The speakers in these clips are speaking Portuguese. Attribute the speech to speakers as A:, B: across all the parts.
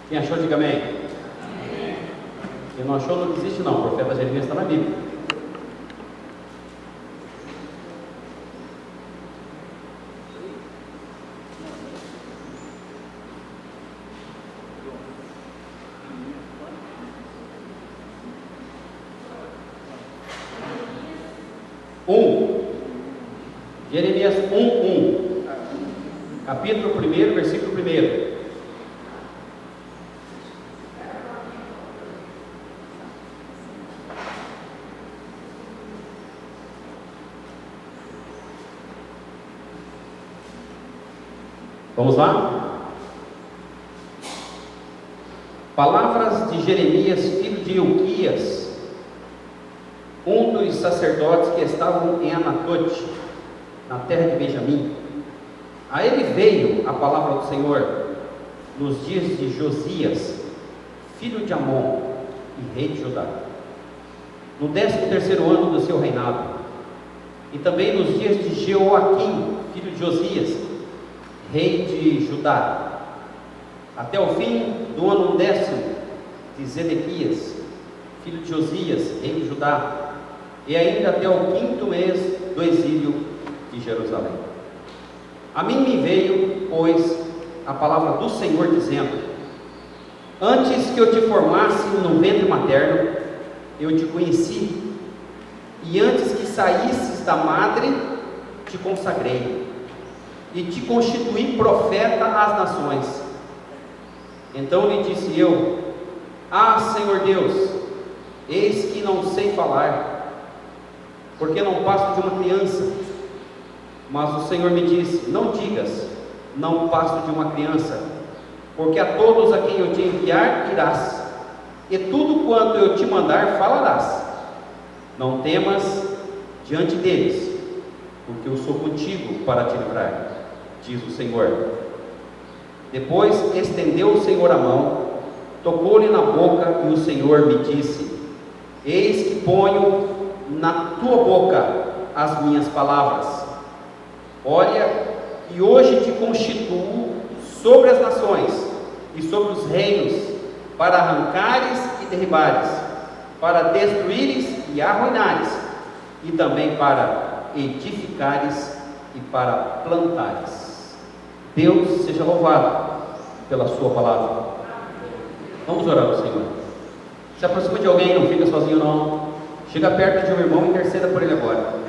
A: Quem achou, diga amém. Quem não achou, não desiste não. O profeta Jeremias está na Bíblia. Jeremias 1:1, capítulo 1, versículo 1. Vamos lá? Palavras de Jeremias, filho de Ilquias, um dos sacerdotes que estavam em Anatote, na terra de Benjamim. A ele veio a palavra do Senhor nos dias de Josias, filho de Amon e rei de Judá, no 13º ano do seu reinado, e também nos dias de Jeoaquim, filho de Josias, rei de Judá, até o fim do ano 10º de Zedequias, filho de Josias, rei de Judá, e ainda até o 5º mês do exílio de Jerusalém. A mim me veio, pois, a palavra do Senhor dizendo: antes que eu te formasse no ventre materno, eu te conheci, e antes que saísses da madre, te consagrei, e te constituí profeta às nações. Então lhe disse eu: ah, Senhor Deus, eis que não sei falar, porque não passo de uma criança. Mas o Senhor me disse: não digas, não passo de uma criança, porque a todos a quem eu te enviar irás, e tudo quanto eu te mandar falarás. Não temas diante deles, porque eu sou contigo para te livrar, diz o Senhor. Depois estendeu o Senhor a mão, tocou-lhe na boca, e o Senhor me disse: eis que ponho na tua boca as minhas palavras. Olha, e hoje te constituo sobre as nações e sobre os reinos, para arrancares e derribares, para destruíres e arruinares, e também para edificares e para plantares. Deus seja louvado pela sua palavra. Vamos orar ao Senhor. Se aproxima de alguém, não fica sozinho não. Chega perto de um irmão e interceda por ele agora.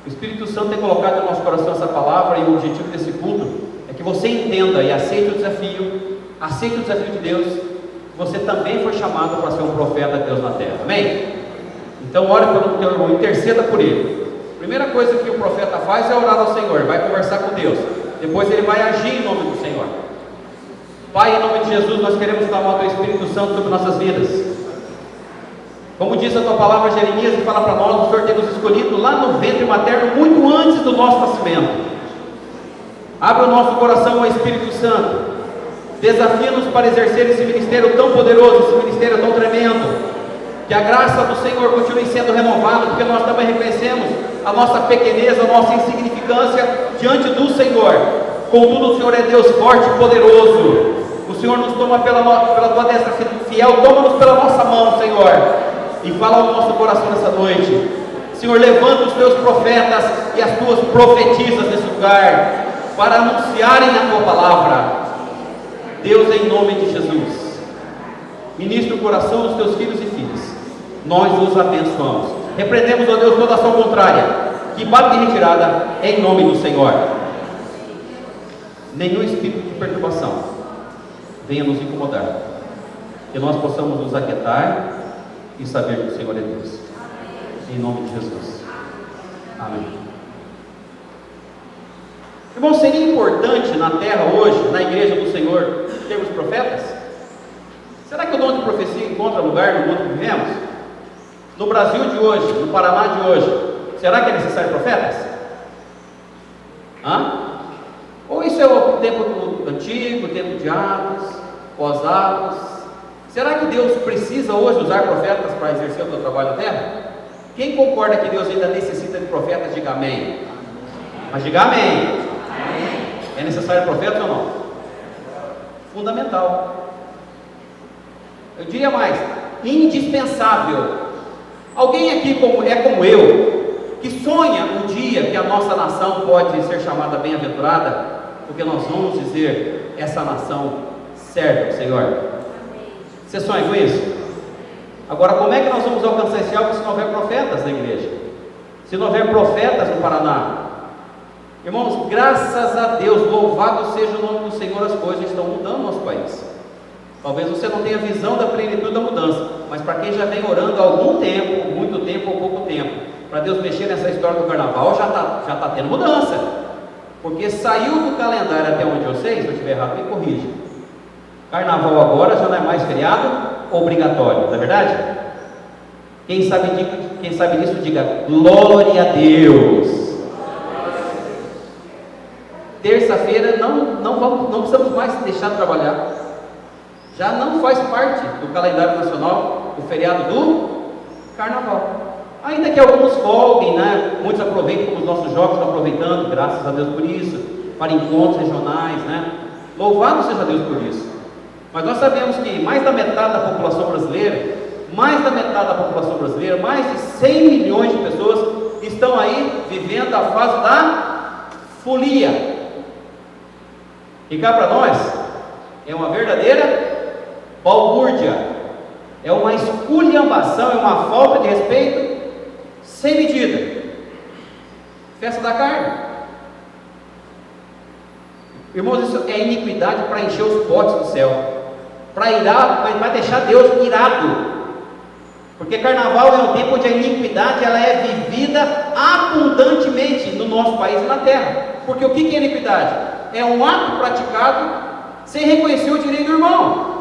A: O Espírito Santo tem colocado no nosso coração essa palavra, e o objetivo desse culto é que você entenda e aceite o desafio de Deus, que você também foi chamado para ser um profeta de Deus na terra, amém? Então ore pelo teu irmão, interceda por ele. Primeira coisa que o profeta faz é orar ao Senhor, vai conversar com Deus, depois ele vai agir em nome do Senhor. Pai, em nome de Jesus, nós queremos clamar o teu Espírito Santo sobre nossas vidas. Como diz a tua palavra, Jeremias, e fala para nós: o Senhor tem nos escolhido lá no ventre materno, muito antes do nosso nascimento. Abre o nosso coração ao Espírito Santo, desafia-nos para exercer esse ministério tão poderoso, esse ministério tão tremendo. Que a graça do Senhor continue sendo renovada, porque nós também reconhecemos a nossa pequenez, a nossa insignificância diante do Senhor. Contudo, o Senhor é Deus forte e poderoso. O Senhor nos toma pela tua destra fiel, toma-nos pela nossa mão, Senhor, e fala ao nosso coração nessa noite. Senhor, levanta os teus profetas e as tuas profetisas nesse lugar, para anunciarem a tua palavra. Deus, em nome de Jesus, ministra o coração dos teus filhos e filhas. Nós os abençoamos. Repreendemos, ó Deus, toda ação contrária, que bate em retirada, em nome do Senhor. Nenhum espírito de perturbação venha nos incomodar, que nós possamos nos aquietar e saber que o Senhor é Deus, em nome de Jesus, amém. Irmão, seria importante na terra hoje, na igreja do Senhor, termos profetas? Será que o dom de profecia encontra lugar no mundo que vivemos? No Brasil de hoje, no Paraná de hoje, será que é necessário profetas? Ou isso é o tempo antigo, o tempo de Atos, pós-Atos? Será que Deus precisa hoje usar profetas para exercer o seu trabalho na terra? Quem concorda que Deus ainda necessita de profetas, diga amém. Mas diga amém. É necessário profeta ou não? Fundamental. eu diria mais, indispensável. Alguém aqui como eu, que sonha um dia que a nossa nação pode ser chamada bem-aventurada, porque nós vamos dizer, essa nação serve ao Senhor. Você sonha com isso? Agora, como é que nós vamos alcançar esse alvo se não houver profetas na igreja? Se não houver profetas no Paraná? Irmãos, graças a Deus, louvado seja o nome do Senhor, as coisas estão mudando no nosso país. Talvez você não tenha visão da plenitude da mudança, mas para quem já vem orando há algum tempo, muito tempo ou pouco tempo, para Deus mexer nessa história do carnaval, já está tendo mudança. Porque saiu do calendário, até onde eu sei, se eu estiver errado, me corrija. Carnaval agora já não é mais feriado obrigatório, não é verdade? Quem sabe disso, diga glória a Deus. Terça-feira não precisamos mais deixar de trabalhar. Já não faz parte do calendário nacional o feriado do carnaval. Ainda que alguns folguem, né? Muitos aproveitam, como os nossos jovens estão aproveitando, graças a Deus por isso, para encontros regionais, né? Louvado seja Deus por isso. Mas nós sabemos que mais da metade da população brasileira, mais de 100 milhões de pessoas estão aí vivendo a fase da folia. E cá para nós, é uma verdadeira balbúrdia, é uma esculhambação, é uma falta de respeito sem medida. Festa da carne. Irmãos, isso é iniquidade para encher os potes do céu, para deixar Deus irado. Porque carnaval é um tempo onde a iniquidade ela é vivida abundantemente no nosso país e na terra. Porque o que é iniquidade? É um ato praticado sem reconhecer o direito do irmão.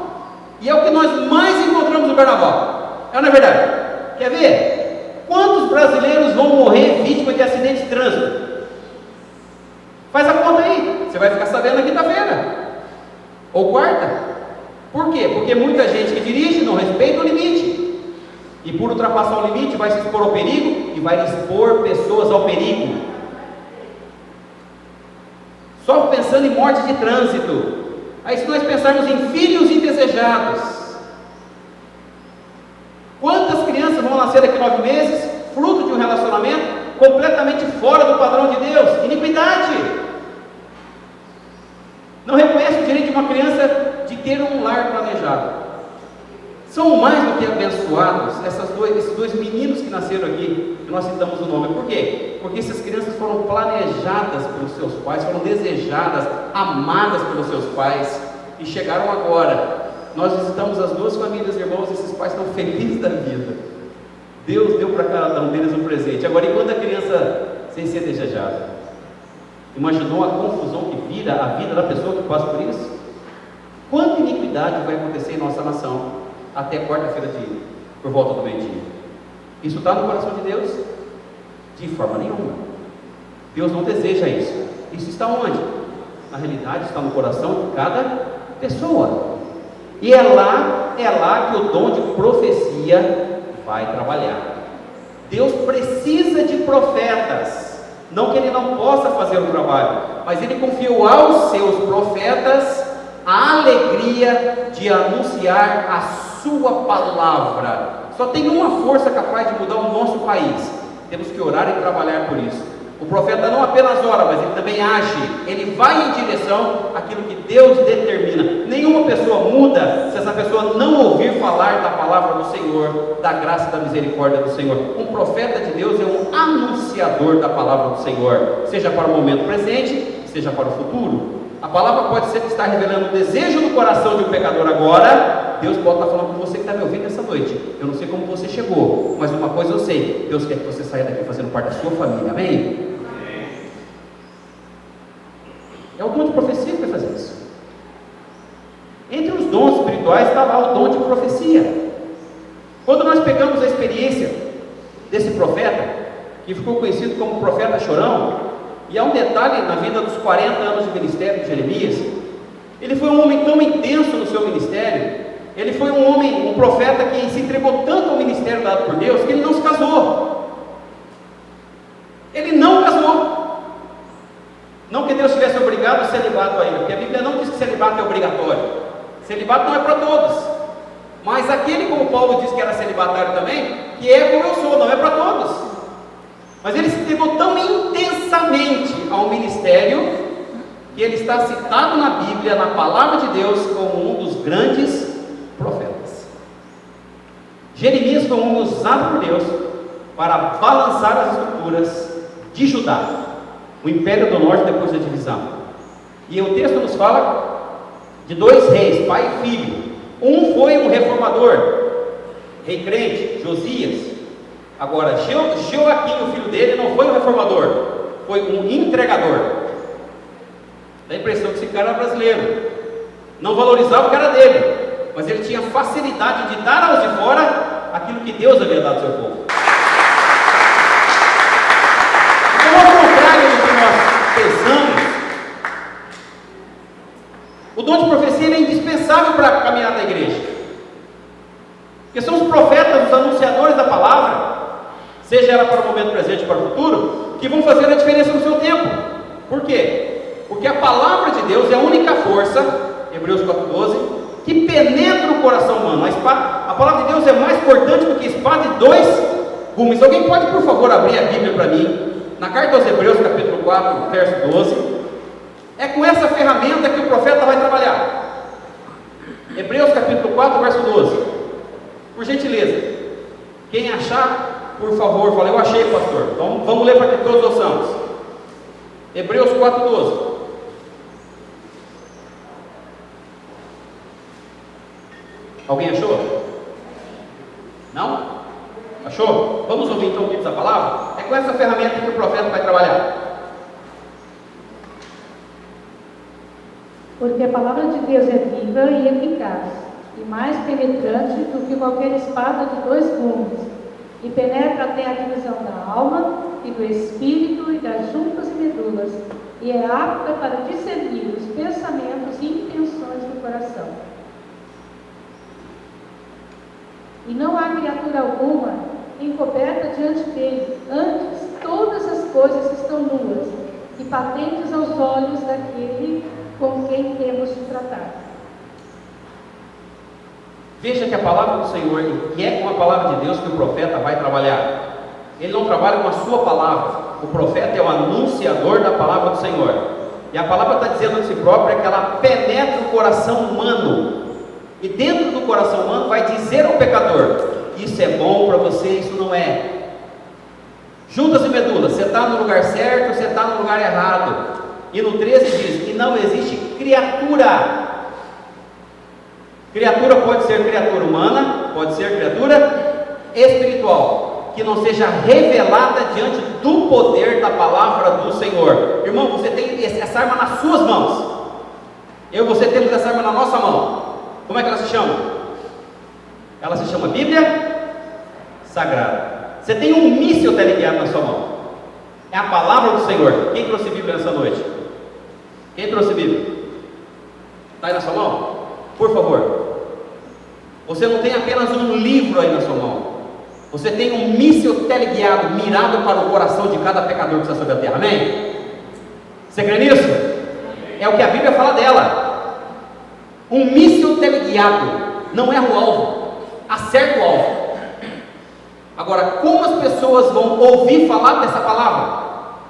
A: E é o que nós mais encontramos no carnaval. É ou não é verdade? Quer ver? Quantos brasileiros vão morrer vítimas de acidente de trânsito? Faz a conta aí. Você vai ficar sabendo na quinta-feira ou quarta. Por quê? Porque muita gente que dirige não respeita o limite. E por ultrapassar o limite vai se expor ao perigo e vai expor pessoas ao perigo. Só pensando em morte de trânsito. Aí se nós pensarmos em filhos indesejados, quantas crianças vão nascer daqui a 9 meses, fruto de um relacionamento completamente fora do padrão de Deus? Iniquidade. Não reconhece o direito de uma criança de ter um lar planejado. São mais do que abençoados esses dois meninos que nasceram aqui, que nós citamos o nome. Por quê? Porque essas crianças foram planejadas pelos seus pais, foram desejadas, amadas pelos seus pais, e chegaram agora. Nós visitamos as duas famílias, irmãos, e esses pais estão felizes da vida. Deus deu para cada um deles um presente. Agora, enquanto a criança sem ser desejada, imaginou a confusão que vira a vida da pessoa que passa por isso? Quanta iniquidade vai acontecer em nossa nação até quarta-feira por volta do meio-dia? Isso está no coração de Deus? De forma nenhuma. Deus não deseja isso. Isso está onde? Na realidade está no coração de cada pessoa. E é lá que o dom de profecia vai trabalhar. Deus precisa de profetas. Não que Ele não possa fazer o trabalho, mas Ele confiou aos seus profetas a alegria de anunciar a sua palavra. Só tem uma força capaz de mudar o nosso país. Temos que orar e trabalhar por isso. O profeta não apenas ora, mas ele também age. Ele vai em direção àquilo que Deus determina. Nenhuma pessoa muda se essa pessoa não ouvir falar da palavra do Senhor, da graça e da misericórdia do Senhor. Um profeta de Deus é um anunciador da palavra do Senhor, seja para o momento presente, seja para o futuro. A palavra pode ser que está revelando o desejo do coração de um pecador agora. Deus pode estar falando com você que está me ouvindo essa noite. Eu não sei como você chegou, mas uma coisa eu sei: Deus quer que você saia daqui fazendo parte da sua família. Amém? É o dom de profecia que vai fazer isso. Entre os dons espirituais está lá o dom de profecia. Quando nós pegamos a experiência desse profeta, que ficou conhecido como profeta chorão, e há um detalhe na vida dos 40 anos de ministério de Jeremias: ele foi um homem tão intenso no seu ministério, ele foi um profeta que se entregou tanto ao ministério dado por Deus, que ele não se casou. Ele não casou. Não que Deus tivesse obrigado o celibato a ele, porque a Bíblia não diz que celibato é obrigatório. Celibato não é para todos. Mas aquele, como Paulo disse que era celibatário também, que é como eu sou, não é para todos. Mas ele se entregou tão intensamente ao ministério, que ele está citado na Bíblia, na palavra de Deus, como um dos grandes profetas. Jeremias foi um usado por Deus para balançar as estruturas de Judá, o Império do Norte depois da divisão. E o texto nos fala de dois reis, pai e filho. Um foi um reformador, rei crente, Josias. Agora, Joaquim, o filho dele, não foi um reformador, foi um entregador. Dá a impressão que esse cara era brasileiro, não valorizava o que era dele, mas ele tinha facilidade de dar aos de fora aquilo que Deus havia dado ao seu povo. Então, ao contrário do que nós pensamos, o dom de profecia é indispensável para a caminhada da igreja, porque são os profetas, os anunciadores da palavra, seja ela para o momento presente ou para o futuro, que vão fazer a diferença no seu tempo. Por quê? Porque a palavra de Deus é a única força, Hebreus 4,12, que penetra o coração humano. A palavra de Deus é mais importante do que espada de dois gumes. Alguém pode, por favor, abrir a Bíblia para mim, na carta aos Hebreus, capítulo 4, verso 12. É com essa ferramenta que o profeta vai trabalhar. Hebreus, capítulo 4, verso 12. Por gentileza, quem achar, por favor, fala, eu achei, pastor. Então vamos ler para que todos ouçamos. Hebreus 4, 12. Alguém achou? Não? Achou? Vamos ouvir então o que diz a palavra? É com essa ferramenta que o profeta vai trabalhar.
B: Porque a palavra de Deus é viva e eficaz, e mais penetrante do que qualquer espada de dois gumes, e penetra até a divisão da alma e do espírito e das juntas e medulas, e é apta para discernir os pensamentos e intenções do coração. E não há criatura alguma encoberta diante dele, antes todas as coisas estão nuas e patentes aos olhos daquele com quem temos de tratar.
A: Veja que a palavra do Senhor, e é com a palavra de Deus que o profeta vai trabalhar. Ele não trabalha com a sua palavra. O profeta é o anunciador da palavra do Senhor. E a palavra está dizendo de si própria que ela penetra o coração humano. E dentro do coração humano vai dizer ao pecador: isso é bom para você, isso não é. Juntas e medulas, você está no lugar certo, você está no lugar errado. E no 13 diz que não existe criatura. Criatura pode ser criatura humana, pode ser criatura espiritual, que não seja revelada diante do poder da palavra do Senhor. Irmão, você tem essa arma nas suas mãos. Eu e você temos essa arma na nossa mão. Como é que ela se chama? Ela se chama Bíblia Sagrada. Você tem um míssil teleguiado na sua mão. É a palavra do Senhor. Quem trouxe Bíblia nessa noite? Quem trouxe Bíblia? Está aí na sua mão? Por favor. Você não tem apenas um livro aí na sua mão. Você tem um míssil teleguiado mirado para o coração de cada pecador que está sobre a terra. Amém? Você crê nisso? É o que a Bíblia fala dela. Um míssil teleguiado não erra o alvo, acerta o alvo. Agora, como as pessoas vão ouvir falar dessa palavra?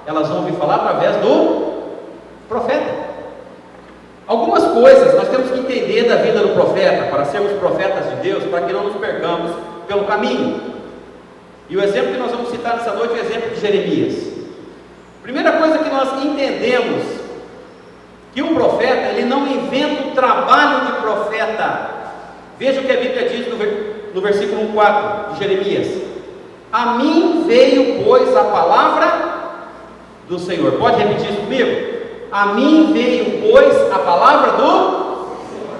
A: Elas vão ouvir falar através do profeta. Algumas coisas nós temos que entender da vida do profeta, para sermos profetas de Deus, para que não nos percamos pelo caminho. E o exemplo que nós vamos citar nessa noite é o exemplo de Jeremias. Primeira coisa que nós entendemos, que um profeta, ele não inventa o trabalho de profeta. Veja o que a Bíblia diz no versículo 4 de Jeremias: a mim veio, pois, a palavra do Senhor. Pode repetir isso comigo? A mim veio, pois, a palavra do Senhor.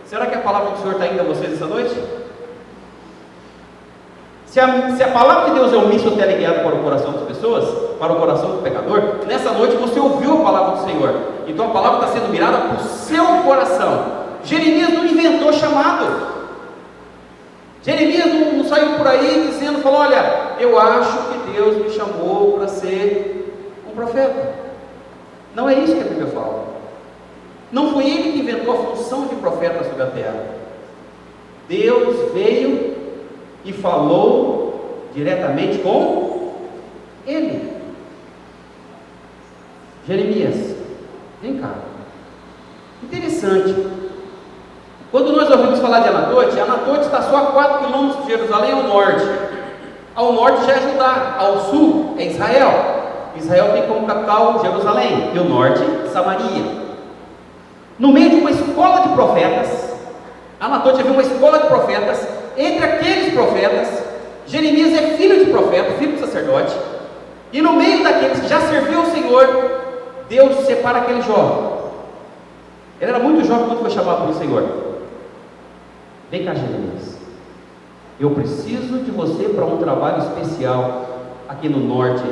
A: Será que a palavra do Senhor está indo a vocês essa noite? Se a palavra de Deus é um míssil teleguiado para o coração das pessoas, para o coração do pecador, nessa noite você ouviu a palavra do Senhor. Então a palavra está sendo mirada para o seu coração. Jeremias não inventou chamado. Jeremias não saiu por aí dizendo, falou, olha, eu acho que Deus me chamou para ser um profeta. Não é isso que a Bíblia fala. Não foi ele que inventou a função de profeta sobre a terra. Deus veio e falou diretamente com ele. Jeremias, vem cá. Interessante. Quando nós ouvimos falar de Anatote está só a 4 quilômetros de Jerusalém ao norte. Ao norte já é Judá, ao sul é Israel. Israel tem como capital Jerusalém, e o norte, Samaria. No meio de uma escola de profetas, Anatote havia uma escola de profetas. Entre aqueles profetas, Jeremias é filho de profeta, filho de sacerdote. E no meio daqueles que já serviam ao Senhor, Deus separa aquele jovem. Ele era muito jovem quando foi chamado pelo Senhor. Vem cá, Jeremias, eu preciso de você para um trabalho especial aqui no norte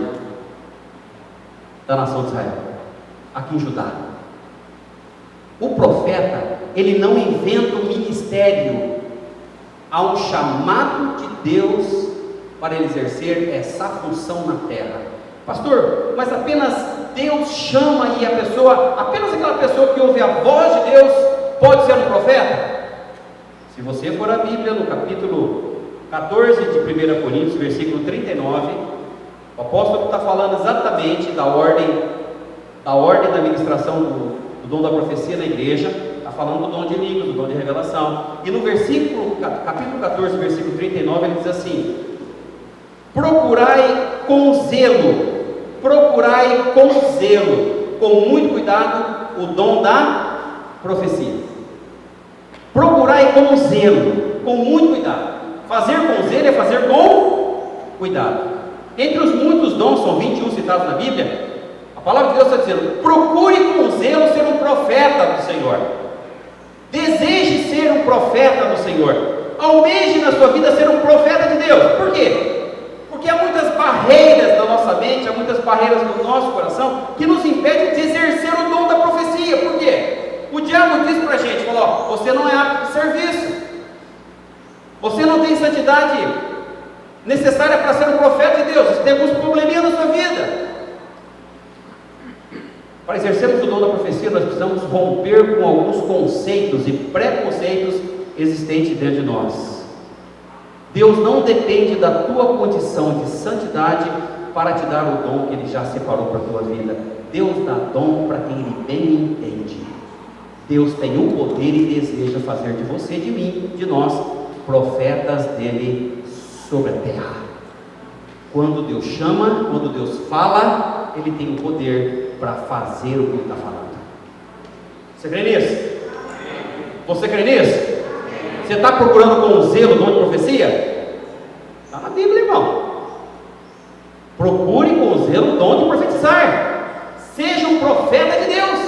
A: da nação de Israel, aqui em Judá. O profeta, ele não inventa um ministério. Há um chamado de Deus para ele exercer essa função na terra. Pastor, mas apenas Deus chama e a pessoa, apenas aquela pessoa que ouve a voz de Deus pode ser um profeta? Se você for à Bíblia, no capítulo 14 de 1 Coríntios, versículo 39, o apóstolo está falando exatamente da ordem da ministração do dom da profecia na igreja. Está falando do dom de línguas, do dom de revelação. E no capítulo 14, versículo 39, ele diz assim: procurai com zelo, com muito cuidado, o dom da profecia. Procurai com zelo, com muito cuidado. Fazer com zelo é fazer com cuidado. Entre os muitos dons, são 21 citados na Bíblia, a palavra de Deus está dizendo: procure com zelo ser um profeta do Senhor. Deseje ser um profeta do Senhor. Almeje na sua vida ser um profeta de Deus. Por quê? Porque há muitas barreiras na nossa mente, há muitas barreiras no nosso coração que nos impedem de exercer o dom da profecia. Por quê? O diabo diz para a gente, falou: você não é apto de serviço, você não tem santidade necessária para ser um profeta de Deus, você tem alguns probleminhas na sua vida. Para exercermos o dom da profecia, nós precisamos romper com alguns conceitos e preconceitos existentes dentro de nós. Deus não depende da tua condição de santidade para te dar o dom que Ele já separou para a tua vida. Deus dá dom para quem Ele bem entende. Deus tem o poder e deseja fazer de você, de mim, de nós, profetas dele sobre a terra. Quando Deus chama, quando Deus fala, Ele tem o poder para fazer o que Ele está falando. Você crê nisso? Você crê nisso? Você está procurando com zelo o dom de profecia? Está na Bíblia, irmão. Procure com zelo o dom de profetizar. Seja um profeta de Deus,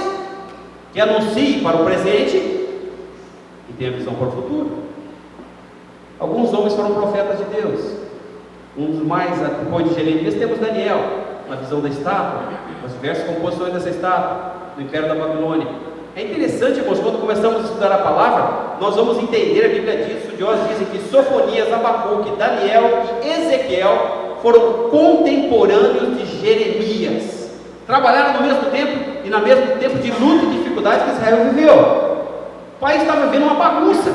A: que anuncie para o presente e tenha visão para o futuro. Alguns homens foram profetas de Deus. Um dos mais, depois de Jeremias, temos Daniel, na visão da estátua, as diversas composições dessa estátua, do Império da Babilônia. É interessante, irmãos, quando começamos a estudar a palavra, nós vamos entender, a Bíblia diz, estudiosos dizem que Sofonias, Abacuque, Daniel e Ezequiel foram contemporâneos de Jeremias. Trabalharam no mesmo tempo e no mesmo tempo de luta e dificuldade que Israel viveu. O país estava vivendo uma bagunça,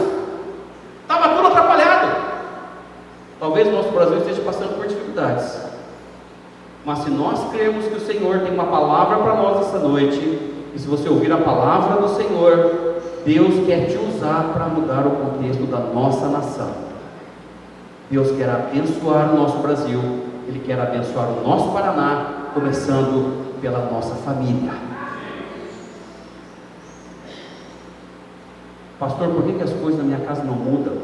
A: estava tudo atrapalhado. Talvez o nosso Brasil esteja passando por dificuldades, mas se nós cremos que o Senhor tem uma palavra para nós essa noite, e se você ouvir a palavra do Senhor, Deus quer te usar para mudar o contexto da nossa nação. Deus quer abençoar o nosso Brasil, Ele quer abençoar o nosso Paraná, começando pela nossa família. Pastor, por que as coisas na minha casa não mudam?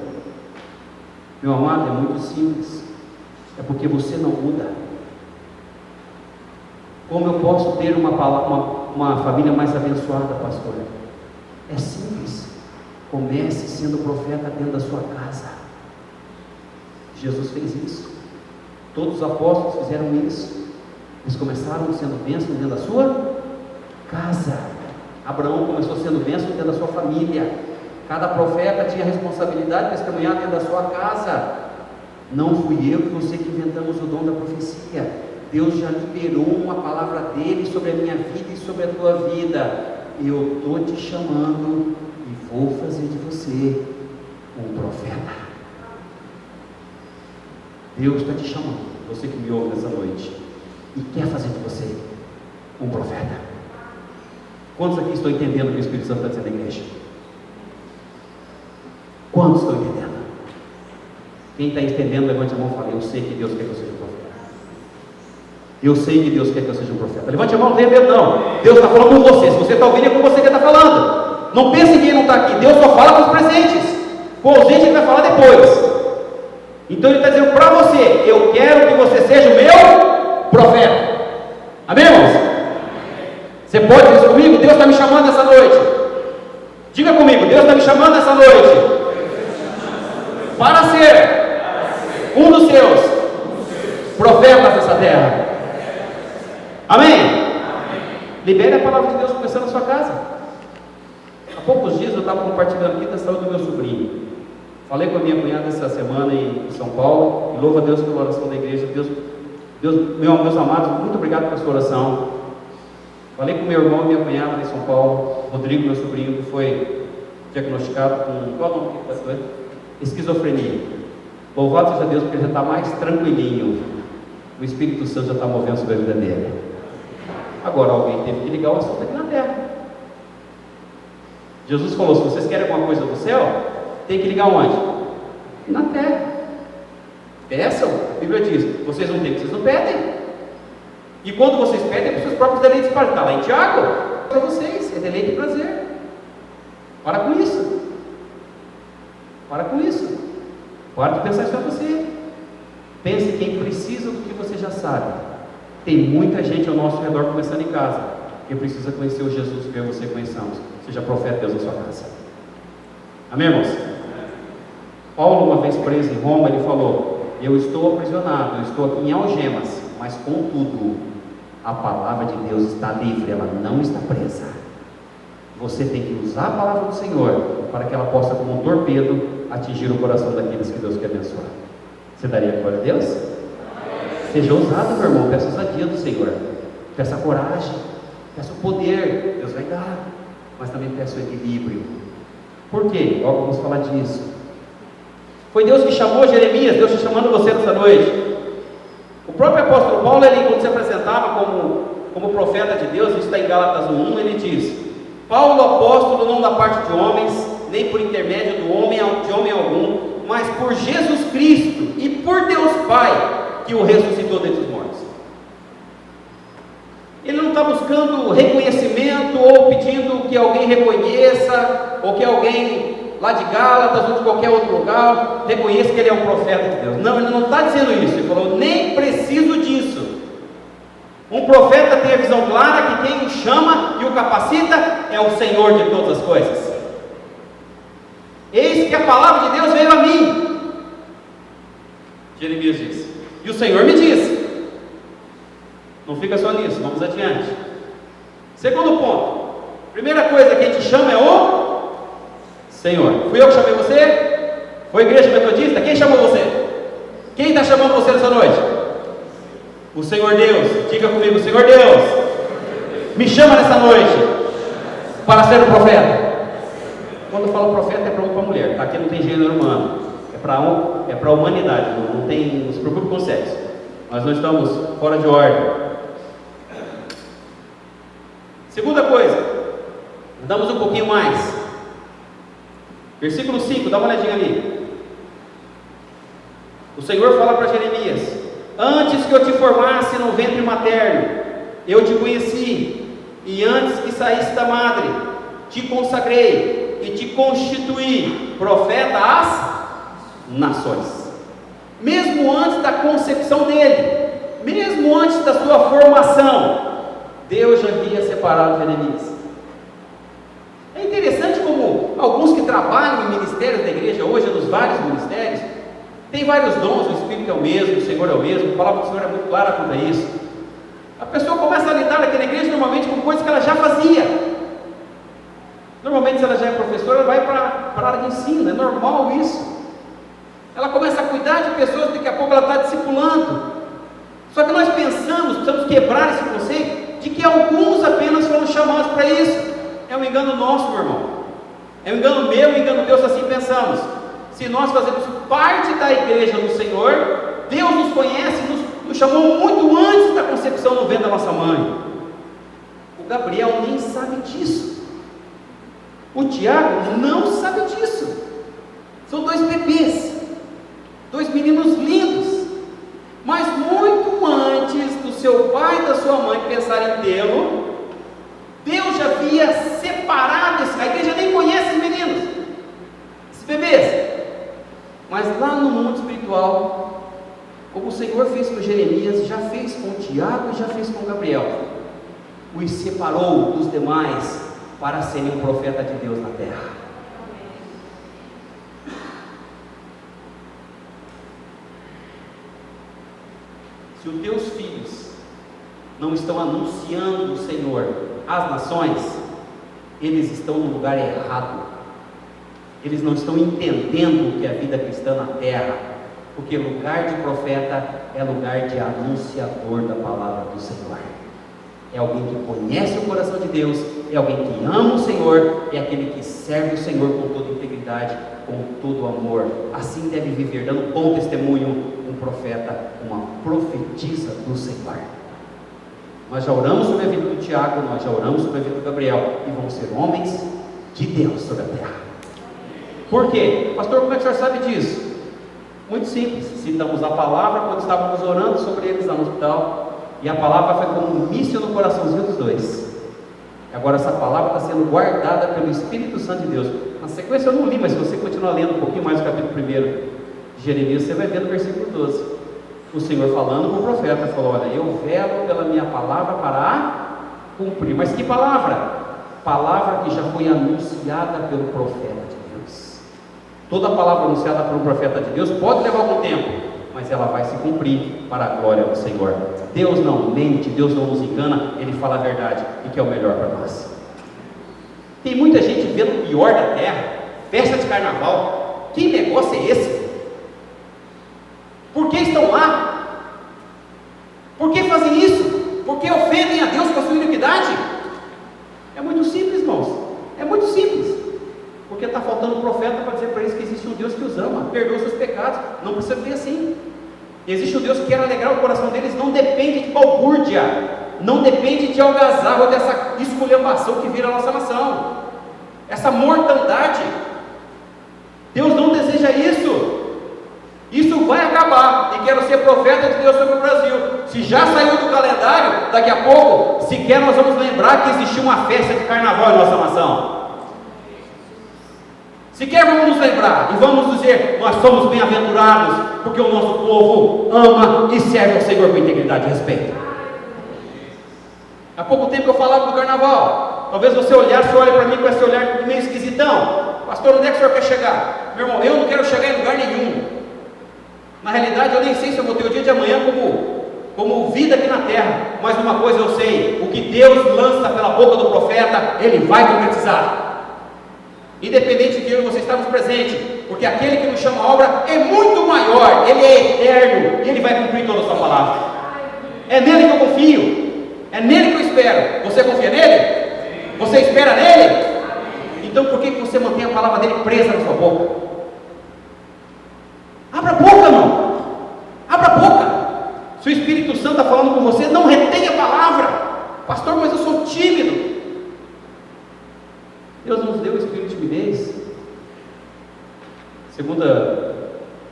A: Meu amado, é muito simples. É porque você não muda. Como eu posso ter uma família mais abençoada, pastor? É simples. Comece sendo profeta dentro da sua casa. Jesus fez isso. Todos os apóstolos fizeram isso. Eles começaram sendo bênçãos dentro da sua casa. Abraão começou sendo bênção dentro da sua família. Cada profeta tinha a responsabilidade de testemunhar dentro da sua casa. Não fui eu e você que inventamos o dom da profecia. Deus já liberou uma palavra dele sobre a minha vida e sobre a tua vida. Eu estou te chamando e vou fazer de você um profeta. Deus está te chamando, você que me ouve nessa noite, e quer fazer de você um profeta. Quantos aqui estão entendendo o que o Espírito Santo está dizendo na igreja? Quantos estão entendendo? Quem está entendendo, levante a mão e fale: eu sei que Deus quer que eu seja um profeta. Eu sei que Deus quer que eu seja um profeta. Levante a mão, não tenha medo não. Deus está falando com você. Se você está ouvindo, é com você que está falando. Não pense em quem não está aqui. Deus só fala com os presentes. Com o ausente ele vai falar depois. Então ele está dizendo para você: eu quero que você seja o meu profeta. Amém, irmãos? Você pode dizer isso comigo? Deus está me chamando essa noite. Diga comigo: Deus está me chamando essa noite para ser um dos seus profetas dessa terra. Amém? Libere a palavra de Deus começando na sua casa. Há poucos dias eu estava compartilhando aqui da saúde do meu sobrinho. Falei com a minha cunhada essa semana em São Paulo, e louvo a Deus pela oração da igreja. Meus amados, muito obrigado pela sua oração. Falei com meu irmão e minha cunhada em São Paulo, Rodrigo, meu sobrinho, que foi diagnosticado com, qual é o nome que está doendo? Esquizofrenia. Louvado seja Deus, porque ele já está mais tranquilinho. O Espírito Santo já está movendo sobre a vida dele. Agora alguém teve que ligar o assunto aqui na terra. Jesus falou: se vocês querem alguma coisa do céu, tem que ligar onde? Na terra. Peçam. A Bíblia diz: vocês não têm, vocês não pedem. E quando vocês pedem, é para os seus próprios deleites. Está lá em Tiago, para vocês, é deleite e prazer. Para com isso. Para com isso. Para de pensar só você. Pense quem precisa do que você já sabe. Tem muita gente ao nosso redor, começando em casa, que precisa conhecer o Jesus que eu e você conheçamos. Seja profeta de Deus na sua casa. Amém, irmãos? Paulo, uma vez preso em Roma, ele falou: eu estou aprisionado, eu estou aqui em algemas, mas contudo, a palavra de Deus está livre, ela não está presa. Você tem que usar a palavra do Senhor para que ela possa, como um torpedo, atingir o coração daqueles que Deus quer abençoar. Você daria glória a Deus? Seja ousado, meu irmão. Peça a ousadia do Senhor, peça a coragem, peça o poder. Deus vai dar, mas também peça o equilíbrio. Por quê? Logo vamos falar disso. Foi Deus que chamou Jeremias. Deus está chamando você nessa noite. O próprio apóstolo Paulo, ele, quando se apresentava como profeta de Deus, isso está em Gálatas 1:1, ele diz: Paulo, apóstolo, não da parte de homens, nem por intermédio de homem algum, mas por Jesus Cristo e por Deus Pai, que o ressuscitou dentre os mortos. Ele não está buscando reconhecimento ou pedindo que alguém reconheça, ou que alguém lá de Gálatas ou de qualquer outro lugar reconheça que ele é um profeta de Deus. Não, ele não está dizendo isso. Ele falou: nem preciso disso. Um profeta tem a visão clara que quem o chama e o capacita é o Senhor de todas as coisas. Eis que a palavra de Deus veio a mim, Jeremias disse, e o Senhor me disse. Não fica só nisso, vamos adiante. Segundo ponto: primeira coisa, quem te chama é o Senhor. Fui eu que chamei você? Foi a igreja metodista? Quem chamou você? Quem está chamando você nessa noite? O Senhor Deus. Diga comigo: Senhor Deus, me chama nessa noite para ser um profeta. Quando eu falo profeta, é para homem e para mulher, tá? Aqui não tem gênero humano, é para a humanidade, não se preocupe com o sexo. Nós não estamos fora de ordem. Segunda coisa, andamos um pouquinho mais. Versículo 5, dá uma olhadinha ali. O Senhor fala para Jeremias: antes que eu te formasse no ventre materno, eu te conheci, e antes que saísse da madre, te consagrei e te constituí profeta às nações. Mesmo antes da concepção dele, mesmo antes da sua formação, Deus já havia separado Jeremias. É interessante como alguns que trabalham em ministérios da igreja hoje, nos vários ministérios, tem vários dons, o Espírito é o mesmo, o Senhor é o mesmo, a palavra do Senhor é muito clara quanto a isso. A pessoa começa a lidar aqui na igreja normalmente com coisas que ela já fazia. Normalmente, se ela já é professora, ela vai para a área de ensino, é normal isso. Ela começa a cuidar de pessoas, daqui a pouco ela está discipulando. Só que nós precisamos quebrar esse conceito de que alguns apenas foram chamados para isso. É um engano nosso, meu irmão. É um engano meu, um engano teu, se assim pensamos. se nós fazemos parte da igreja do Senhor, Deus nos conhece, nos chamou muito antes da concepção no ventre da nossa mãe. O Gabriel nem sabe disso. O Tiago não sabe disso. São dois bebês, dois meninos lindos, mas muito antes do seu pai e da sua mãe pensarem em tê-lo, Deus já havia separado a igreja nem conhece os meninos, esses bebês, mas lá no mundo espiritual, como o Senhor fez com Jeremias, já fez com Tiago e já fez com Gabriel, os separou dos demais para serem um profeta de Deus na terra. Se os teus filhos não estão anunciando o Senhor às nações, eles estão no lugar errado. Eles não estão entendendo o que é a vida cristã na terra, porque lugar de profeta é lugar de anunciador da palavra do Senhor. É alguém que conhece o coração de Deus, é alguém que ama o Senhor, é aquele que serve o Senhor com toda integridade, com todo amor. Assim deve viver, dando bom testemunho, um profeta, uma profetisa do Senhor. Nós já oramos sobre a vida do Tiago, nós já oramos sobre a vida do Gabriel, e vão ser homens de Deus sobre a terra. Por quê? Pastor, como é que o senhor sabe disso? Muito simples, citamos a palavra quando estávamos orando sobre eles lá no hospital, e a palavra foi como um míssil no coraçãozinho dos dois. Agora essa palavra está sendo guardada pelo Espírito Santo de Deus. Na sequência eu não li, mas se você continuar lendo um pouquinho mais o capítulo 1 de Jeremias, você vai ver no versículo 12, o Senhor falando com o profeta, falou: olha, eu velo pela minha palavra para cumprir. Mas que palavra? Palavra que já foi anunciada pelo profeta de Deus. Toda palavra anunciada pelo profeta de Deus pode levar algum tempo, mas ela vai se cumprir para a glória do Senhor. Deus não mente, Deus não nos engana, Ele fala a verdade e que é o melhor para nós. Tem muita gente vendo o pior da terra, festa de carnaval. Que negócio é esse? Por que estão lá? Por que fazem isso? Por que ofendem a Deus com a sua iniquidade? É muito simples, irmãos, é muito simples, porque está faltando um profeta para dizer para eles que existe um Deus que os ama, perdoa seus pecados. Não precisa ver assim. Existe um Deus que quer alegrar o coração deles, não depende de balbúrdia, não depende de algazarra, dessa esculhambação que vira a nossa nação, essa mortandade. Deus não deseja isso. Isso vai acabar, e quero ser profeta de Deus sobre o Brasil. Se já saiu do calendário, daqui a pouco, sequer nós vamos lembrar que existiu uma festa de carnaval em nossa nação. Sequer vamos nos lembrar, e vamos dizer: nós somos bem-aventurados, porque o nosso povo ama e serve ao Senhor com integridade e respeito. Há pouco tempo eu falava do carnaval, talvez você olhasse, olhe para mim com esse olhar meio esquisitão: pastor, onde é que o senhor quer chegar? Meu irmão, eu não quero chegar em lugar nenhum. Na realidade, eu nem sei se eu vou ter o dia de amanhã como vida aqui na terra, mas uma coisa eu sei: o que Deus lança pela boca do profeta, Ele vai concretizar. Independente de onde você estamos presente, porque aquele que nos chama a obra é muito maior, Ele é eterno, e Ele vai cumprir toda a sua palavra. É nele que eu confio, é nele que eu espero. Você confia nele? Você espera nele? Então por que você mantém a palavra dele presa na sua boca? Abra a boca, irmão, abra a boca. Se o Espírito Santo está falando com você, não retenha a palavra. Pastor, mas eu sou tímido. Deus nos deu o espírito de timidez. 2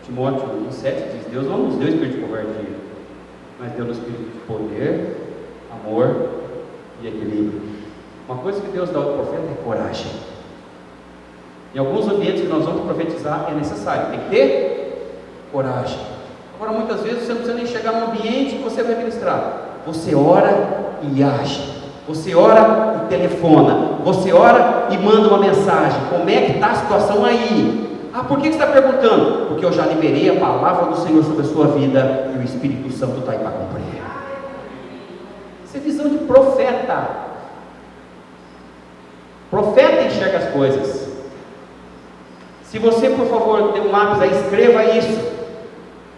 A: Timóteo 1,7 diz: Deus não nos deu o espírito de covardia, mas deu o espírito de poder, amor e equilíbrio. Uma coisa que Deus dá ao profeta é coragem. Em alguns ambientes que nós vamos profetizar é necessário, tem que ter coragem. Agora, muitas vezes você não precisa nem chegar no ambiente que você vai ministrar. Você ora e age. Você ora e telefona, você ora e manda uma mensagem. Como é que está a situação aí? Ah, por que você está perguntando? Porque eu já liberei a palavra do Senhor sobre a sua vida, e o Espírito Santo está aí para cumprir. Isso é visão de profeta. Profeta enxerga as coisas. Se você, por favor, dê um lápis aí, escreva isso.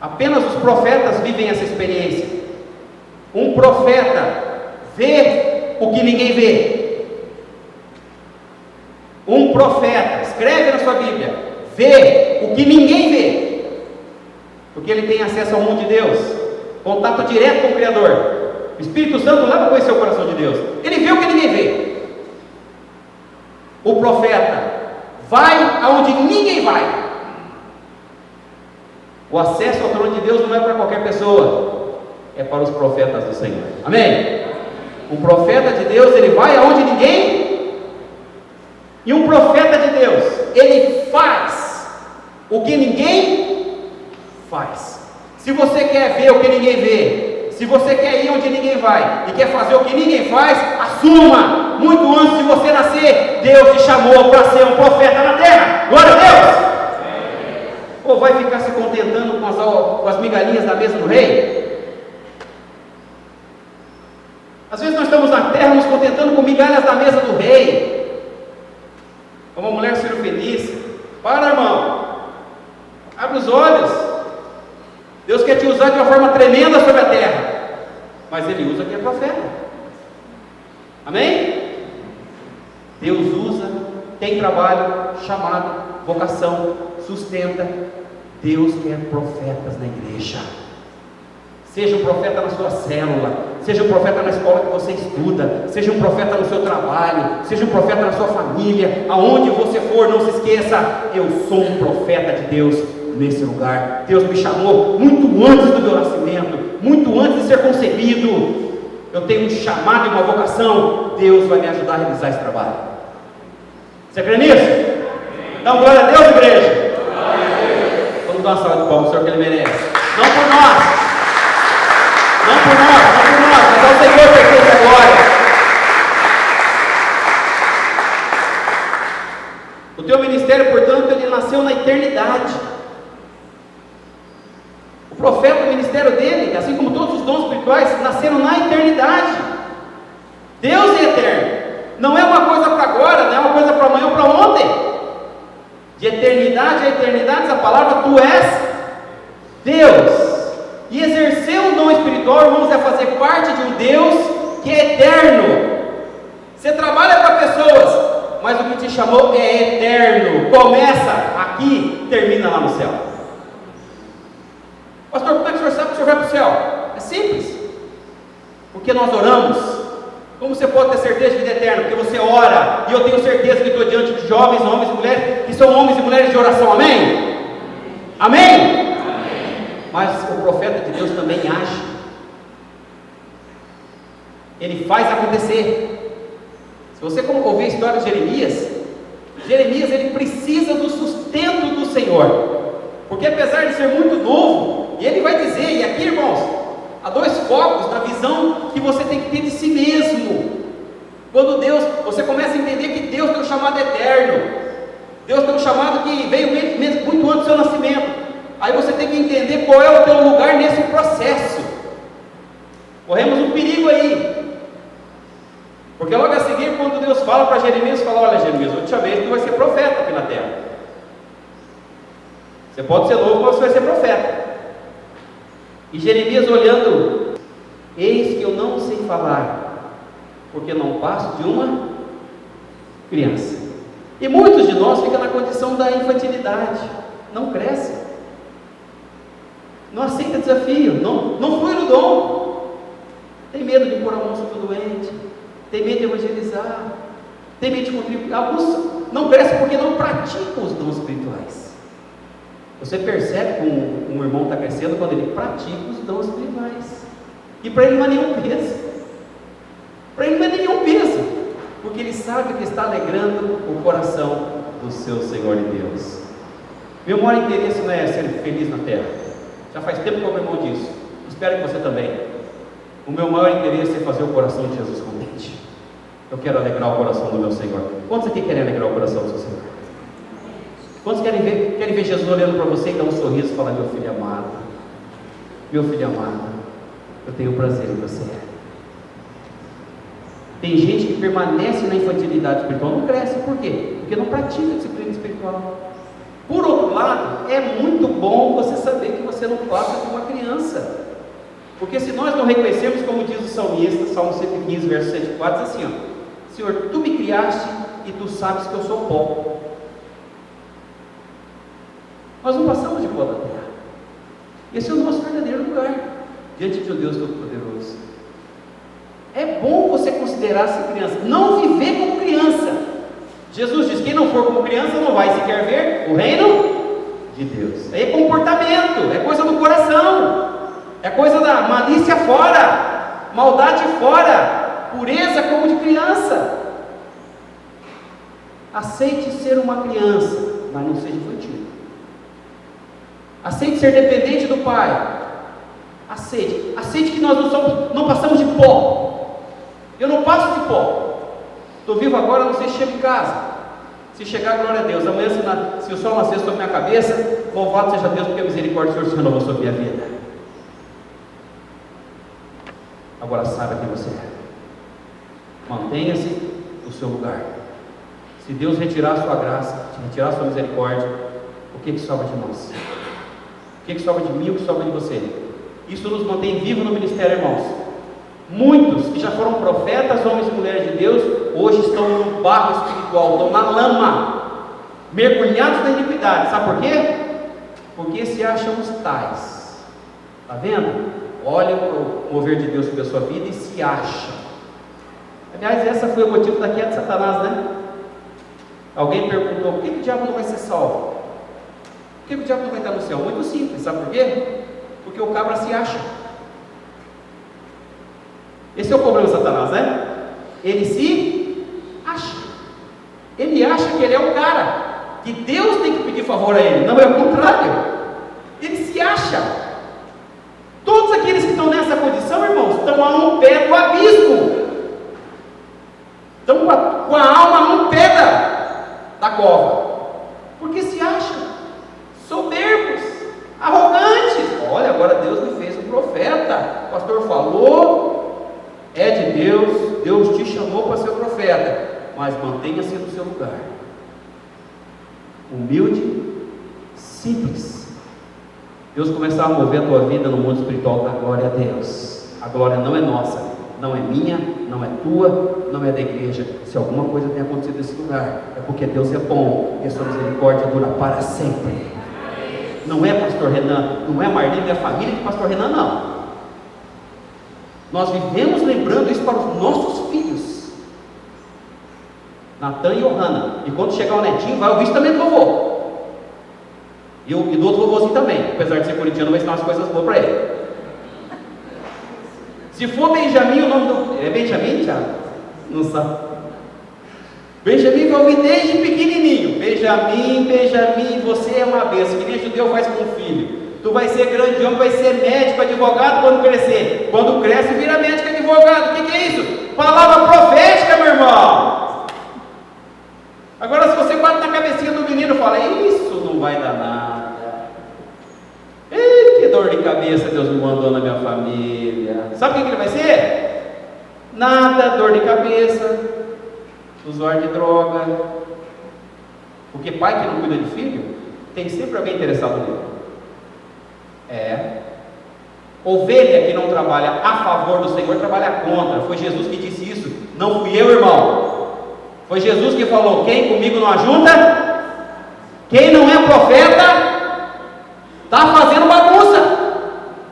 A: Apenas os profetas vivem essa experiência. Um profeta vê o que ninguém vê. Um profeta, escreve na sua Bíblia, vê o que ninguém vê, porque ele tem acesso ao mundo de Deus, contato direto com o Criador. O Espírito Santo leva a conhecer o coração de Deus. Ele vê o que ninguém vê. O profeta vai aonde ninguém vai. O acesso ao trono de Deus não é para qualquer pessoa, é para os profetas do Senhor. Amém? Um profeta de Deus, ele vai aonde ninguém. E um profeta de Deus, ele faz o que ninguém faz. Se você quer ver o que ninguém vê, se você quer ir onde ninguém vai e quer fazer o que ninguém faz, assuma. Muito antes de você nascer, Deus te chamou para ser um profeta na terra. Glória a Deus! Ou vai ficar se contentando com as migalhinhas da mesa do rei? Às vezes nós estamos na terra nos contentando com migalhas da mesa do rei. Como a mulher cirofenícia. Para, irmão. Abre os olhos. Deus quer te usar de uma forma tremenda sobre a terra, mas Ele usa quem é profeta. Amém? Deus usa, tem trabalho, chamado, vocação, sustenta. Deus quer profetas na igreja. Seja um profeta na sua célula, seja um profeta na escola que você estuda, seja um profeta no seu trabalho, seja um profeta na sua família, aonde você for, não se esqueça, eu sou um profeta de Deus nesse lugar. Deus me chamou muito antes do meu nascimento, muito antes de ser concebido. Eu tenho um chamado e uma vocação. Deus vai me ajudar a realizar esse trabalho. Você crê nisso? Então, glória a Deus, igreja. Vamos dar uma salva de palmas, Senhor, que Ele merece. Não por nós, mas ao Senhor pertence a glória. O teu ministério, portanto, ele nasceu na eternidade. O profeta, o ministério dele, assim como todos os dons espirituais, nasceram na eternidade. Deus é eterno. Não é uma coisa para agora, não é uma coisa para amanhã ou para ontem. De eternidade a eternidade, essa palavra, tu és Deus. E exercer um dom espiritual, irmãos, é fazer parte de um Deus que é eterno. Você trabalha para pessoas, mas o que te chamou é eterno. Começa aqui, termina lá no céu. Pastor, como é que o senhor sabe que o senhor vai para o céu? É simples. Porque nós oramos. Como você pode ter certeza de vida eterna? Porque você ora, e eu tenho certeza que estou diante de jovens, homens e mulheres, que são homens e mulheres de oração. Amém? Amém? Mas o profeta de Deus também age. Ele faz acontecer. Se você ouvir a história de Jeremias, ele precisa do sustento do Senhor. Porque apesar de ser muito novo, e ele vai dizer, e aqui, irmãos, há dois focos da visão que você tem que ter de si mesmo. Quando você começa a entender que Deus tem um chamado eterno, Deus tem um chamado que veio muito antes do seu nascimento. Aí você tem que entender qual é o teu lugar nesse processo. Corremos um perigo aí, porque logo a seguir, quando Deus fala para Jeremias, fala: olha, Jeremias, eu te chamei, tu vai ser profeta aqui na terra. Você pode ser louco, mas você vai ser profeta. E Jeremias olhando: eis que eu não sei falar, porque não passo de uma criança. E muitos de nós ficam na condição da infantilidade, não cresce, não aceita desafio, não flui no dom, tem medo de pôr a mão sobre o doente, tem medo de evangelizar, tem medo de contribuir. Alguns não crescem porque não praticam os dons espirituais. Você percebe que um irmão está crescendo quando ele pratica os dons espirituais, e para ele não é nenhum peso, porque ele sabe que está alegrando o coração do seu Senhor e Deus. Meu maior interesse não é ser feliz na terra, já faz tempo que eu abro mão disso, espero que você também. O meu maior interesse é fazer o coração de Jesus contente. Eu quero alegrar o coração do meu Senhor. Quantos aqui querem alegrar o coração do seu Senhor? Quantos querem ver Jesus olhando para você e dar um sorriso e falar: meu filho amado, eu tenho prazer em você. Tem gente que permanece na infantilidade espiritual, não cresce. Por quê? Porque não pratica a disciplina espiritual. Por outro lado, é muito bom você saber que você não passa de uma criança. Porque se nós não reconhecermos, como diz o salmista, Salmo 115, verso 104, diz assim: ó, Senhor, tu me criaste e tu sabes que eu sou pó. Nós não passamos de pó da terra. Esse é o nosso verdadeiro lugar diante de um Deus Todo-Poderoso. É bom você considerar-se criança, não viver como criança. Jesus diz: quem não for como criança não vai sequer ver o reino de Deus. É comportamento, é coisa do coração, é coisa da malícia fora, maldade fora, pureza como de criança. Aceite ser uma criança, mas não seja infantil. Aceite ser dependente do Pai. Aceite que nós não passamos de pó. Eu não passo de pó. Estou vivo agora, não sei se chego em casa. Se chegar, glória a Deus. Amanhã, se o sol nascer sobre minha cabeça, louvado seja Deus, porque a misericórdia do Senhor se renovou sobre a minha vida. Agora saiba quem você é. Mantenha-se no seu lugar. Se Deus retirar a sua graça, retirar a sua misericórdia, o que sobra de nós? O que sobra de mim, o que sobra de você? Isso nos mantém vivos no ministério, irmãos. Muitos que já foram profetas, homens e mulheres de Deus, hoje estão no barro espiritual, estão na lama, mergulhados na iniquidade. Sabe por quê? Porque se acham os tais. Está vendo? Olha o mover de Deus sobre a sua vida e se acham. Aliás, esse foi o motivo da queda de Satanás, né? Alguém perguntou: por que o diabo não vai ser salvo? Por que o diabo não vai estar no céu? Muito simples, sabe por quê? Porque o cabra se acha. Esse é o problema de Satanás, né? Ele se acha. Ele acha que ele é o cara, que Deus tem que pedir favor a ele. Não, é o contrário. Ele se acha. Todos aqueles que estão nessa condição, irmãos, estão a um pé do abismo. Estão com a alma num pé da cova. Porque se acham soberbos, arrogantes. Olha, agora Deus me fez um profeta. O pastor falou, é de Deus, Deus te chamou para ser profeta, mas mantenha-se no seu lugar, humilde, simples. Deus começar a mover a tua vida no mundo espiritual, da glória a Deus. A glória não é nossa, não é minha, não é tua, não é da igreja. Se alguma coisa tem acontecido nesse lugar, é porque Deus é bom e a sua misericórdia dura para sempre. Não é pastor Renan, não é Marlene e a família de pastor Renan, não. Nós vivemos lembrando isso para os nossos filhos, Natan e Johanna. E quando chegar o netinho, vai ouvir isso também do vovô. E do outro vovôzinho também. Apesar de ser corintiano, vai ensinar umas coisas boas para ele. Se for Benjamin, o nome do... É Benjamin, Thiago? Não sabe. Benjamin vai ouvir desde pequenininho. Benjamin, você é uma bênção. Que nem judeu faz com o filho. Tu vai ser grande homem, vai ser médico, advogado quando crescer. Quando cresce, vira médico, advogado. O que é isso? Palavra profética, meu irmão. Agora, se você bate na cabecinha do menino e fala: isso não vai dar nada. Ei, que dor de cabeça Deus me mandou na minha família. Sabe o que ele vai ser? Nada, dor de cabeça, usuário de droga. Porque pai que não cuida de filho, tem sempre alguém interessado nele. Ovelha que não trabalha a favor do Senhor, trabalha contra. Foi Jesus que disse isso, não fui eu, irmão. Foi Jesus que falou: quem comigo não ajuda, quem não é profeta, está fazendo bagunça.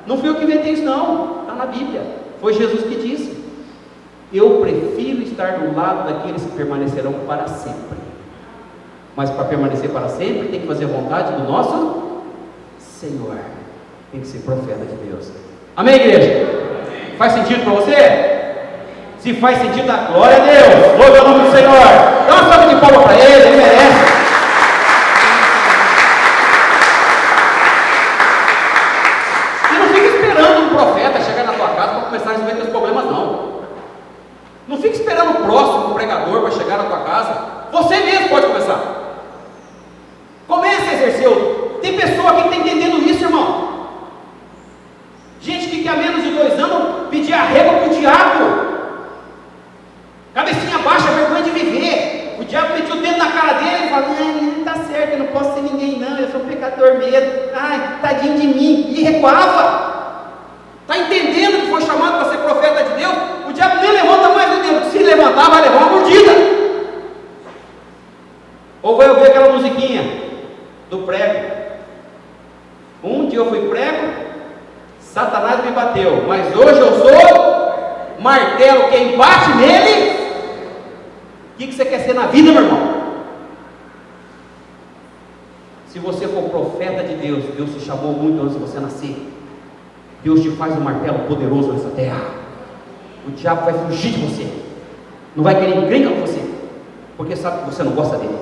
A: Não fui eu que inventei isso, não. Está na Bíblia. Foi Jesus que disse. Eu prefiro estar do lado daqueles que permanecerão para sempre. Mas para permanecer para sempre, tem que fazer a vontade do nosso Senhor. Tem que ser profeta de Deus. Amém, igreja? Faz sentido para você? Se faz sentido, dá glória a Deus. Louve o nome do Senhor. Dá uma salva de palmas para ele merece. E não fica esperando um profeta chegar na tua casa para começar a resolver teus problemas, não. Não fica esperando o próximo pregador para chegar na tua casa. Você mesmo pode começar. Comece a exercer. Tem pessoa aqui que está entendendo isso, irmão. Gente que há menos de 2 anos pedia arrego para o diabo. Cabecinha baixa, vergonha de viver. O diabo metia o dedo na cara dele e falava: não está certo, eu não posso ser ninguém não, eu sou um pecador mesmo. Ai, tadinho de mim. E recuava. Está entendendo que foi chamado para ser profeta de Deus? O diabo nem levanta mais o dedo. Se levantar, vai levar uma mordida. Ou vai ouvir aquela musiquinha do prego. Satanás me bateu, mas hoje eu sou martelo, quem bate nele. O que você quer ser na vida, meu irmão? Se você for profeta de Deus, Deus te chamou muito antes de você nascer. Deus te faz um martelo poderoso nessa terra. O diabo vai fugir de você, não vai querer encrenca com você, porque sabe que você não gosta dele.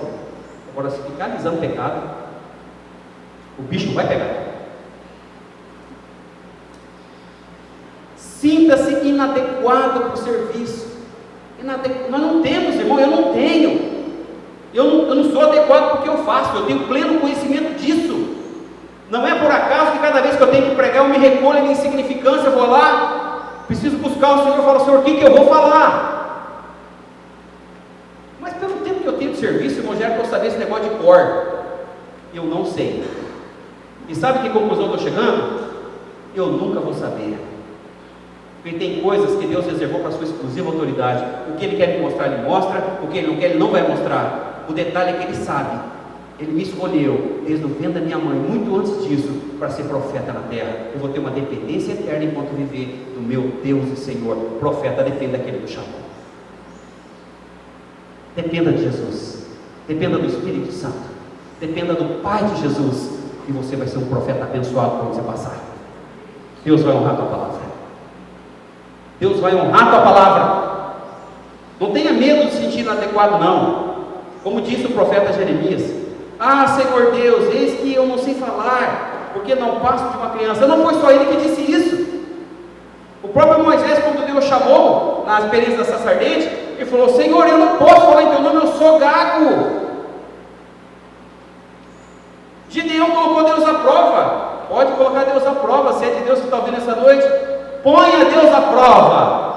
A: Agora, se ficar alisando pecado, o bicho vai pegar. Sinta-se inadequado para o serviço. Nós não temos, irmão, eu não tenho. Eu não sou adequado porque eu faço, eu tenho pleno conhecimento disso. Não é por acaso que cada vez que eu tenho que pregar, eu me recolho em insignificância, eu vou lá, preciso buscar o Senhor, eu falo, Senhor, o que eu vou falar? Mas pelo tempo que eu tenho de serviço, irmão, já era para eu saber esse negócio de cor. Eu não sei. E sabe que conclusão eu estou chegando? Eu nunca vou saber. Porque tem coisas que Deus reservou para a sua exclusiva autoridade. O que Ele quer me mostrar, Ele mostra. O que Ele não quer, Ele não vai mostrar. O detalhe é que Ele sabe. Ele me escolheu, desde o ventre da minha mãe, muito antes disso, para ser profeta na terra. Eu vou ter uma dependência eterna enquanto viver do meu Deus e Senhor. O profeta depende daquele que o chamou. Dependa de Jesus. Dependa do Espírito Santo. Dependa do Pai de Jesus. E você vai ser um profeta abençoado quando você passar. Deus vai honrar a tua palavra. Deus vai honrar a tua palavra. Não tenha medo de se sentir inadequado, não. Como disse o profeta Jeremias: ah, Senhor Deus, eis que eu não sei falar, porque não passo de uma criança. Não foi só ele que disse isso. O próprio Moisés, quando Deus chamou na experiência da sacerdente, ele falou: Senhor, eu não posso falar em teu nome, eu sou gago. Gideão colocou Deus à prova. Pode colocar Deus à prova. Se é de Deus que está ouvindo essa noite, ponha Deus à prova.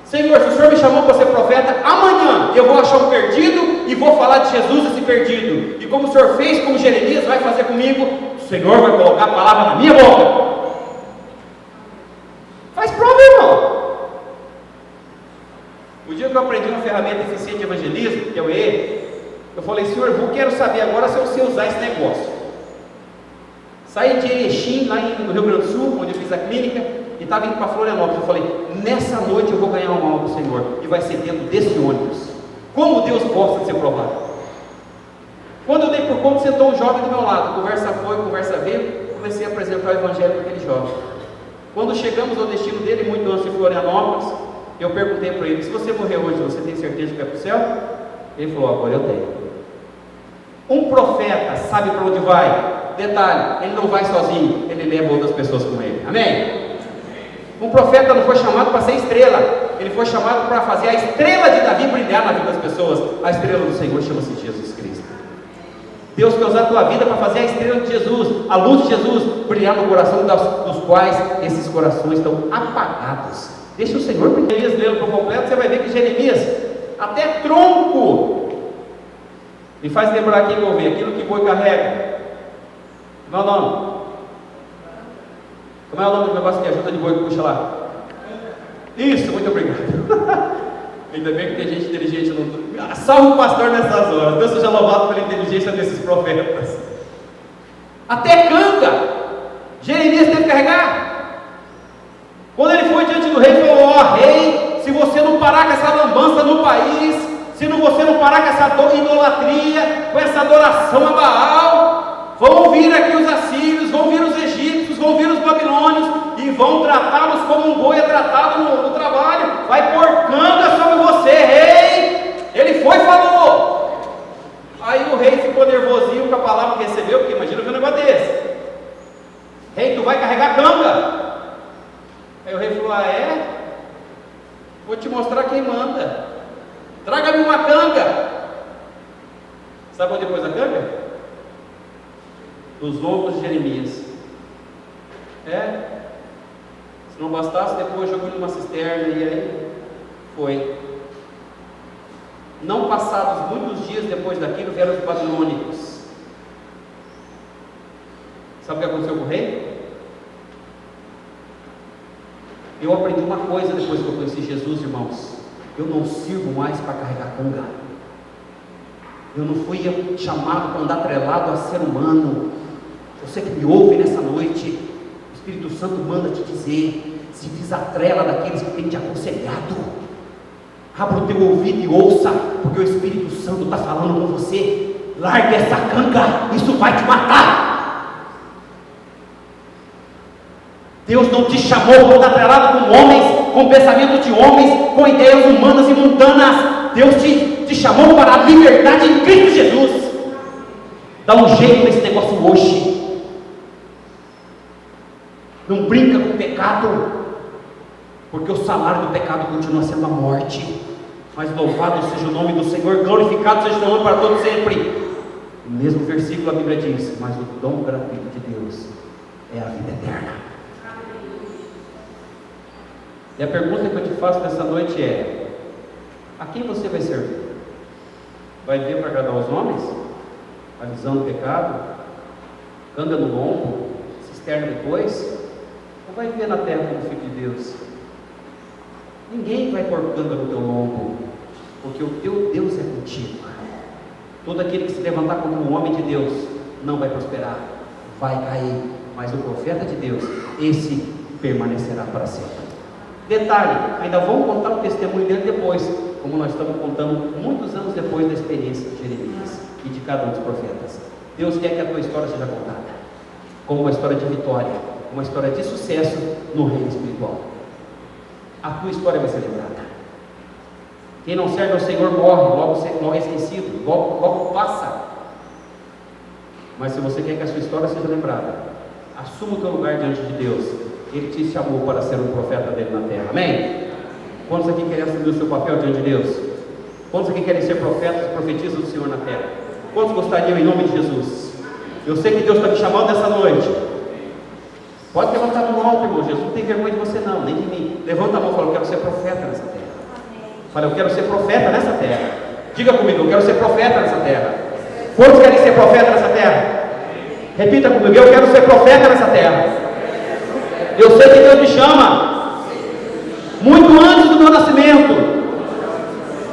A: Senhor, se o Senhor me chamou para ser profeta, amanhã eu vou achar um perdido e vou falar de Jesus esse perdido. E como o Senhor fez com Jeremias, vai fazer comigo. O Senhor vai colocar a palavra na minha boca. Faz prova, irmão. O dia que eu aprendi uma ferramenta eficiente de evangelismo, que é o E, eu falei: Senhor, eu quero saber agora se eu sei usar esse negócio. Saí de Erechim, lá no Rio Grande do Sul, onde eu fiz a clínica, e estava indo para Florianópolis. Eu falei: nessa noite eu vou ganhar uma alma do Senhor, e vai ser dentro desse ônibus. Como Deus gosta de ser provado. Quando eu dei por conta, sentou um jovem do meu lado. Conversa foi, conversa veio. Comecei a apresentar o evangelho para aquele jovem. Quando chegamos ao destino dele, muito antes de Florianópolis, eu perguntei para ele: se você morrer hoje, você tem certeza que vai para o céu? Ele falou: agora eu tenho. Um profeta sabe para onde vai. Detalhe, ele não vai sozinho, ele leva outras pessoas com ele. Amém? Um profeta não foi chamado para ser estrela, ele foi chamado para fazer a estrela de Davi brilhar na vida das pessoas. A estrela do Senhor chama-se Jesus Cristo. Deus quer usar a tua vida para fazer a estrela de Jesus, a luz de Jesus brilhar no coração dos quais esses corações estão apagados. Deixa o Senhor brilhar. Jeremias, lendo por completo, você vai ver que Jeremias, até tronco, me faz lembrar aqui que eu ouvi, aquilo que boi carrega. Como é o nome? Como é o nome do negócio que ajuda de boi que puxa lá? Isso, muito obrigado. Ainda bem que tem gente inteligente no... Salve o pastor nessas horas. Deus seja louvado pela inteligência desses profetas. Até canga Jeremias teve que carregar. Quando ele foi diante do rei, falou: ó rei, se você não parar com essa lambança no país, se você não parar com essa idolatria, com essa adoração a Baal, vão vir aqui os assírios, vão vir os egípcios, vão vir os babilônios e vão tratá-los como um boi é tratado no trabalho. Vai pôr canga sobre você, rei. Ele foi e falou. Aí o rei ficou nervosinho com a palavra que recebeu, porque imagina ver um negócio desse: rei, tu vai carregar canga? Aí o rei falou: ah é? Vou te mostrar quem manda. Traga-me uma canga. Sabe onde pôs a canga? Dos ombros de Jeremias. Se não bastasse, depois jogou numa cisterna e aí foi. Não passados muitos dias depois daquilo, vieram os babilônicos. Sabe o que aconteceu com o rei? Eu aprendi uma coisa depois que eu conheci Jesus, irmãos: eu não sirvo mais para carregar canga. Eu não fui chamado para andar atrelado a ser humano. Você que me ouve nessa noite, Espírito Santo manda te dizer: se desatrela daqueles que têm te aconselhado. Abra o teu ouvido e ouça, porque o Espírito Santo está falando com você. Largue essa canga, isso vai te matar. Deus não te chamou para estar atrelado com homens, com pensamentos de homens, com ideias humanas e mundanas. Deus te chamou para a liberdade em Cristo Jesus. Dá um jeito nesse negócio hoje. Não brinca com o pecado, porque o salário do pecado continua sendo a morte. Mas louvado seja o nome do Senhor, glorificado seja o seu nome para todos sempre. No mesmo versículo a Bíblia diz: mas o dom gratuito de Deus é a vida eterna. E a pergunta que eu te faço nessa noite é: a quem você vai servir? Vai viver para agradar os homens? Alisando o pecado? Canga no lombo? Cisterna depois? Ou vai viver na terra como filho de Deus? Ninguém vai pôr canga no teu lombo, porque o teu Deus é contigo. Todo aquele que se levantar como um homem de Deus não vai prosperar, vai cair. Mas o profeta de Deus, esse permanecerá para sempre. Detalhe, ainda vamos contar o testemunho dele depois, como nós estamos contando muitos anos depois da experiência de Jeremias e de cada um dos profetas. Deus quer que a tua história seja contada como uma história de vitória, uma história de sucesso no reino espiritual. A tua história vai ser lembrada. Quem não serve ao Senhor morre, logo é esquecido, logo passa. Mas se você quer que a sua história seja lembrada, assuma o teu lugar diante de Deus. Ele te chamou para ser um profeta dele na terra, amém? Quantos aqui querem assumir o seu papel diante de Deus? Quantos aqui querem ser profetas e profetizas do Senhor na terra? Quantos gostariam em nome de Jesus? Eu sei que Deus está me chamando nessa noite. Pode levantar a mão alto, irmão. Jesus não tem vergonha de você não, nem de mim. Levanta a mão e fala: eu quero ser profeta nessa terra. Fala: eu quero ser profeta nessa terra. Diga comigo: eu quero ser profeta nessa terra. Quantos querem ser profeta nessa terra? Repita comigo: eu quero ser profeta nessa terra. Eu sei que Deus me chama muito antes do meu nascimento.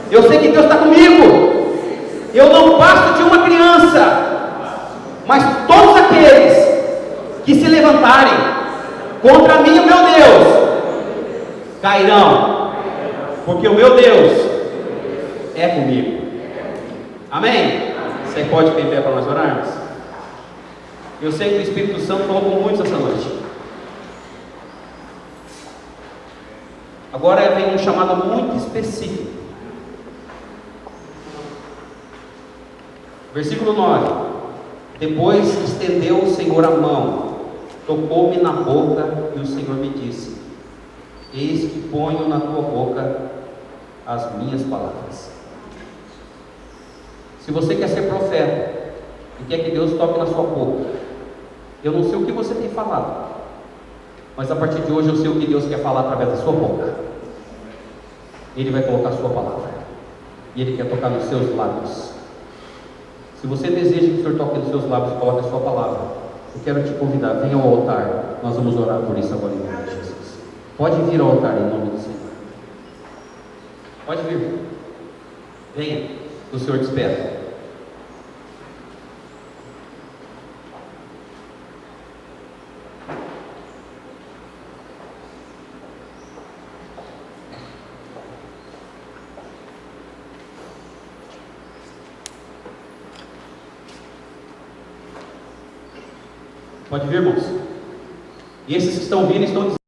A: Eu sei que Deus está comigo. Eu não passo de uma criança. Mas todos aqueles que se levantarem contra mim e o meu Deus cairão, porque o meu Deus é comigo. Amém? Você pode ficar em pé para nós orarmos? Eu sei que o Espírito Santo falou com muitos essa noite. Agora vem um chamado muito específico. Versículo 9: depois estendeu o Senhor a mão, tocou-me na boca, e o Senhor me disse: eis que ponho na tua boca as minhas palavras. Se você quer ser profeta e quer que Deus toque na sua boca, eu não sei o que você tem falado, mas a partir de hoje eu sei o que Deus quer falar através da sua boca. Ele vai colocar a sua palavra, e Ele quer tocar nos seus lábios. Se você deseja que o Senhor toque nos seus lábios e coloque a sua palavra, eu quero te convidar: venha ao altar. Nós vamos orar por isso agora em nome de Jesus. Pode vir ao altar em nome do Senhor. Pode vir. Venha, o Senhor te espera. Pode vir, irmãos. E esses que estão vindo estão dizendo: